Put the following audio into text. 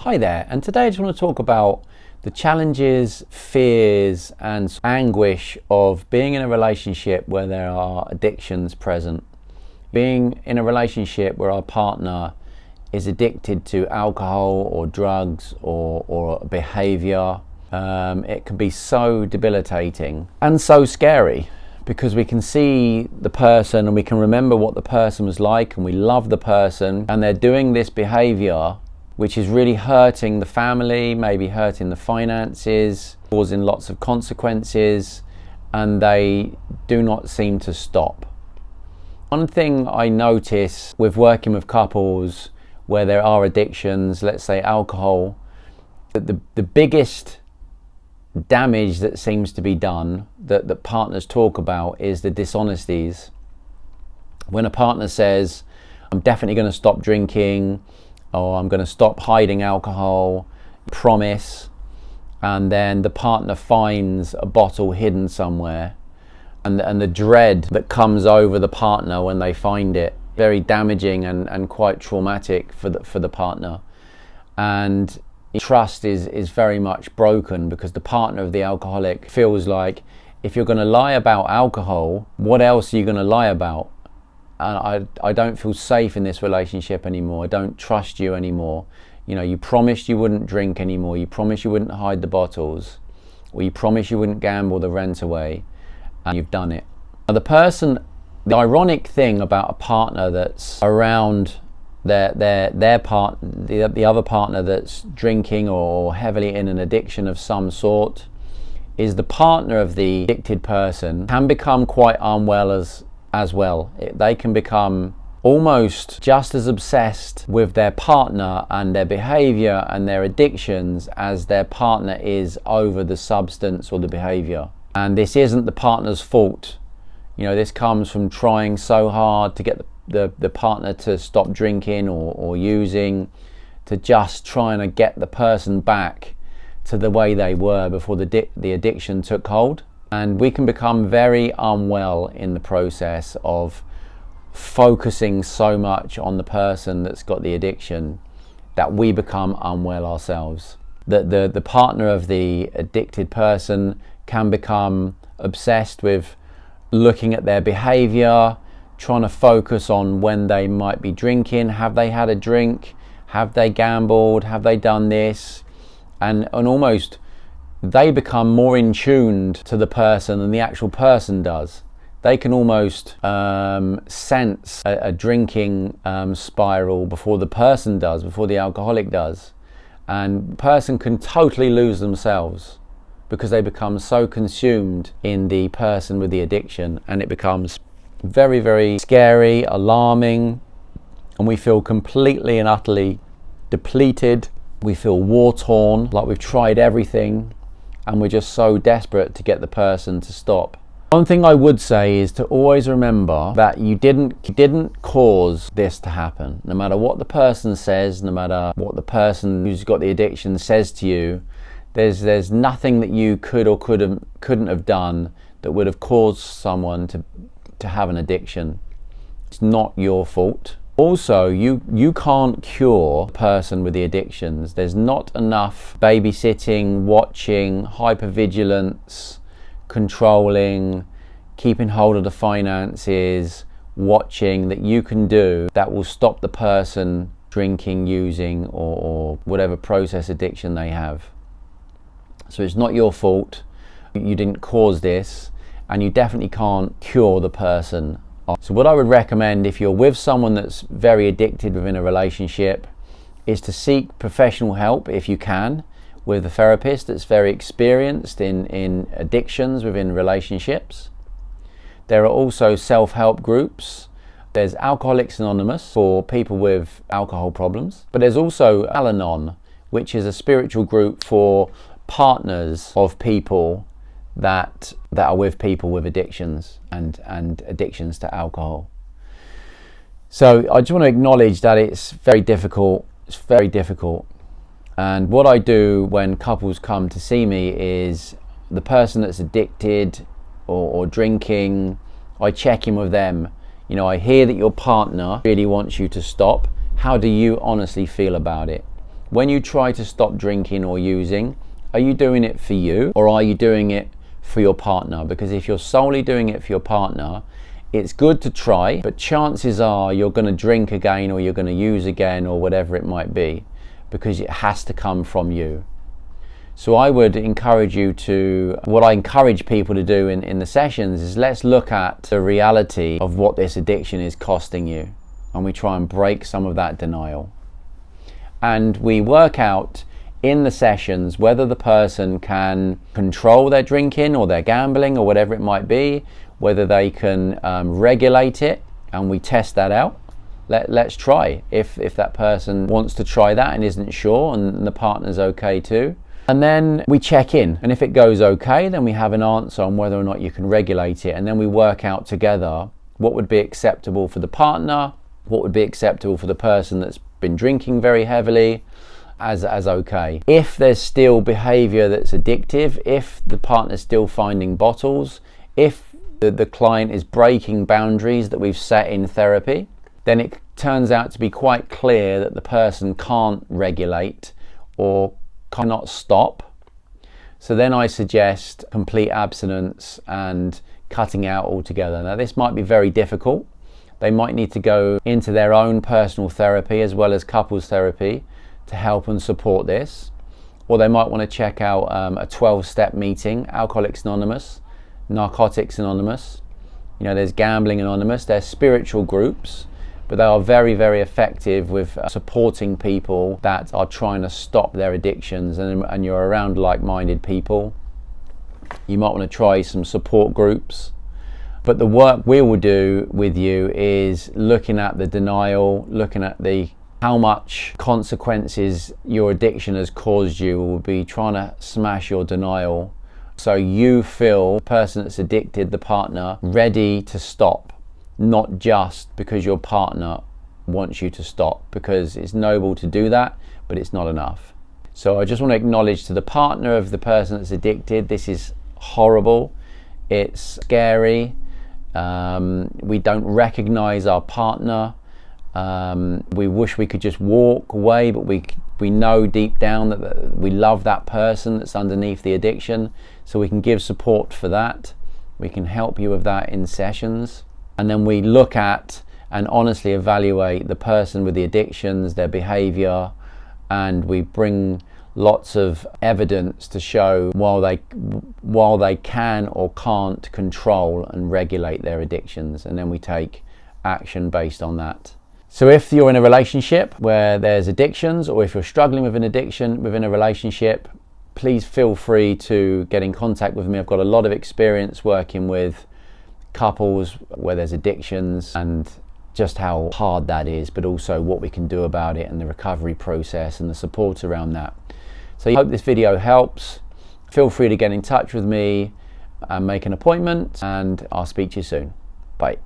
Hi there, and today I just want to talk about the challenges, fears and anguish of being in a relationship where there are addictions present. Being in a relationship where our partner is addicted to alcohol or drugs or behaviour. It can be so debilitating and so scary because we can see the person and we can remember what the person was like and we love the person, and they're doing this behaviour which is really hurting the family, maybe hurting the finances, causing lots of consequences, and they do not seem to stop. One thing I notice with working with couples where there are addictions, let's say alcohol, that the biggest damage that seems to be done, that partners talk about, is the dishonesties. When a partner says, I'm definitely going to stop drinking, or I'm going to stop hiding alcohol, promise, and then the partner finds a bottle hidden somewhere, and the dread that comes over the partner when they find it, very damaging and quite traumatic for the partner. And trust is very much broken because the partner of the alcoholic feels like, if you're going to lie about alcohol, what else are you going to lie about? And I don't feel safe in this relationship anymore. I don't trust you anymore. You know, you promised you wouldn't drink anymore. You promised you wouldn't hide the bottles. Or you promised you wouldn't gamble the rent away. And you've done it. Now, the ironic thing about a partner that's around the other partner that's drinking or heavily in an addiction of some sort, is the partner of the addicted person can become quite unwell as well. They can become almost just as obsessed with their partner and their behavior and their addictions as their partner is over the substance or the behavior. And this isn't the partner's fault. You know, this comes from trying so hard to get the partner to stop drinking or using, to just trying to get the person back to the way they were before the addiction took hold. And we can become very unwell in the process of focusing so much on the person that's got the addiction that we become unwell ourselves. The partner of the addicted person can become obsessed with looking at their behavior, trying to focus on when they might be drinking. Have they had a drink? Have they gambled? Have they done this? And almost they become more in tuned to the person than the actual person does. They can almost sense a drinking spiral before the person does, before the alcoholic does. And the person can totally lose themselves because they become so consumed in the person with the addiction, and it becomes very, very scary, alarming, and we feel completely and utterly depleted. We feel war-torn, like we've tried everything, and we're just so desperate to get the person to stop. One thing I would say is to always remember that you didn't cause this to happen. No matter what the person says, no matter what the person who's got the addiction says to you, there's nothing that you could or couldn't have done that would have caused someone to have an addiction. It's not your fault. Also, you can't cure a person with the addictions. There's not enough babysitting, watching, hypervigilance, controlling, keeping hold of the finances, watching that you can do that will stop the person drinking, using, or whatever process addiction they have. So it's not your fault. You didn't cause this, and you definitely can't cure the person. So what I would recommend, if you're with someone that's very addicted within a relationship, is to seek professional help if you can, with a therapist that's very experienced in addictions within relationships. There are also self-help groups. There's Alcoholics Anonymous for people with alcohol problems, but there's also Al-Anon, which is a spiritual group for partners of people that are with people with addictions and addictions to alcohol. So I just want to acknowledge that it's very difficult. It's very difficult. And what I do when couples come to see me is the person that's addicted or drinking, I check in with them. You know, I hear that your partner really wants you to stop. How do you honestly feel about it? When you try to stop drinking or using, are you doing it for you, or are you doing it for your partner? Because if you're solely doing it for your partner, it's good to try, but chances are you're going to drink again, or you're going to use again, or whatever it might be, because it has to come from you. So I would encourage you to, what I encourage people to do in the sessions is, let's look at the reality of what this addiction is costing you, and we try and break some of that denial. And we work out in the sessions whether the person can control their drinking or their gambling or whatever it might be, whether they can regulate it, and we test that out. Let's try if that person wants to try that and isn't sure, and the partner's okay too. And then we check in, and if it goes okay, then we have an answer on whether or not you can regulate it, and then we work out together what would be acceptable for the partner, what would be acceptable for the person that's been drinking very heavily as okay. If there's still behavior that's addictive, if the partner's still finding bottles, if the client is breaking boundaries that we've set in therapy, then it turns out to be quite clear that the person can't regulate or cannot stop. So then I suggest complete abstinence and cutting out altogether. Now this might be very difficult. They might need to go into their own personal therapy as well as couples therapy to help and support this. Or they might want to check out a 12-step meeting, Alcoholics Anonymous, Narcotics Anonymous. You know, there's Gambling Anonymous, there's spiritual groups, but they are very, very effective with supporting people that are trying to stop their addictions, and you're around like-minded people. You might want to try some support groups. But the work we will do with you is looking at the denial, looking at how much consequences your addiction has caused you. We'll be trying to smash your denial so you feel the person that's addicted, the partner, ready to stop. Not just because your partner wants you to stop, because it's noble to do that, but it's not enough. So I just want to acknowledge to the partner of the person that's addicted, this is horrible, it's scary, we don't recognize our partner, we wish we could just walk away, but we know deep down that we love that person that's underneath the addiction, so we can give support for that. We can help you with that in sessions. And then we look at and honestly evaluate the person with the addictions, their behavior, and we bring lots of evidence to show while they can or can't control and regulate their addictions, and then we take action based on that. So if you're in a relationship where there's addictions, or if you're struggling with an addiction within a relationship, please feel free to get in contact with me. I've got a lot of experience working with couples where there's addictions, and just how hard that is, but also what we can do about it, and the recovery process and the support around that. So I hope this video helps. Feel free to get in touch with me and make an appointment, and I'll speak to you soon. Bye.